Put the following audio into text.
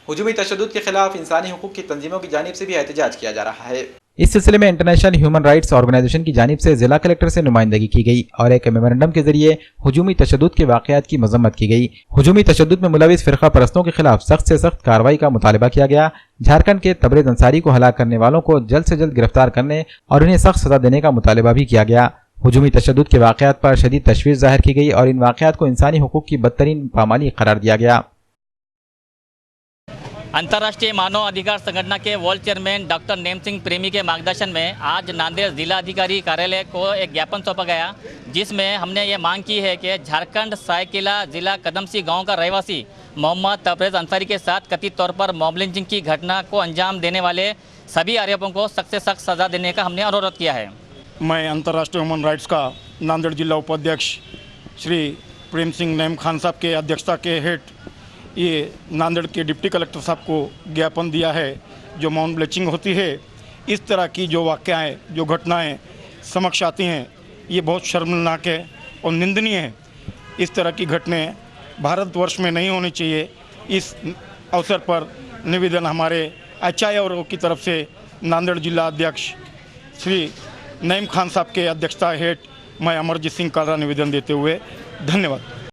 हुजूमी तशद्दुद के खिलाफ इंसानी हुकूक की तंजीमों की जानिब से भी एहतजाज किया जा रहा है। इस सिलसिले में इंटरनेशनल ह्यूमन राइट्स ऑर्गेनाइजेशन की जानिब से जिला कलेक्टर से नुमाइंदगी की गई और एक मेमोरेंडम के जरिए हुजूमी तशद्दुद के वाक़यात की मजम्मत की गई। हुजूमी तशद्दुद में मुलविस फ़िरका परस्तों के खिलाफ सख्त से सख्त कार्रवाई का मुतालबा किया गया। झारखंड के तबरेज़ अंसारी को हलाक करने वालों को जल्द से जल्द गिरफ्तार करने और उन्हें सख्त सजा देने का मुतालबा भी किया गया। हुजूमी तशद्दुद के वाक़यात पर शदीद तशवीश ज़ाहिर की गई और इन वाक़यात को इंसानी हुकूक की बदतरीन पामाली करार दिया गया। अंतर्राष्ट्रीय मानव अधिकार संगठन के world chairman doctor name Singh प्रेमी के मार्गदर्शन में आज नांदेड़ जिला अधिकारी कार्यालय को एक ज्ञापन सौंपा गया, जिसमें हमने ये मांग की है कि झारखंड सरायकेला जिला कदमसी गांव का रहवासी मोहम्मद तबरेज़ अंसारी के साथ कथित तौर पर मॉब लिंचिंग की घटना को अंजाम देने वाले सभी आरोपियों को सख्त से सख्त सजा देने का हमने अनुरोध किया है। मैं अंतर्राष्ट्रीय ह्यूमन राइट्स का नांदेड़ जिला उपाध्यक्ष श्री प्रेम सिंह नईम खान साहब के अध्यक्षता के हेठ ये नांदेड़ के डिप्टी कलेक्टर साहब को ज्ञापन दिया है। जो मॉब लिंचिंग होती है, इस तरह की जो वाक़याएँ जो घटनाएं समक्ष आती हैं, ये बहुत शर्मनाक है और निंदनीय है। इस तरह की घटनाएं भारतवर्ष में नहीं होनी चाहिए। इस अवसर पर निवेदन हमारे एचआईआर की तरफ से नांदेड़ जिला अध्यक्ष श्री नईम खान साहब के अध्यक्षता हेठ मैं अमरजीत सिंह कालरा निवेदन देते हुए धन्यवाद।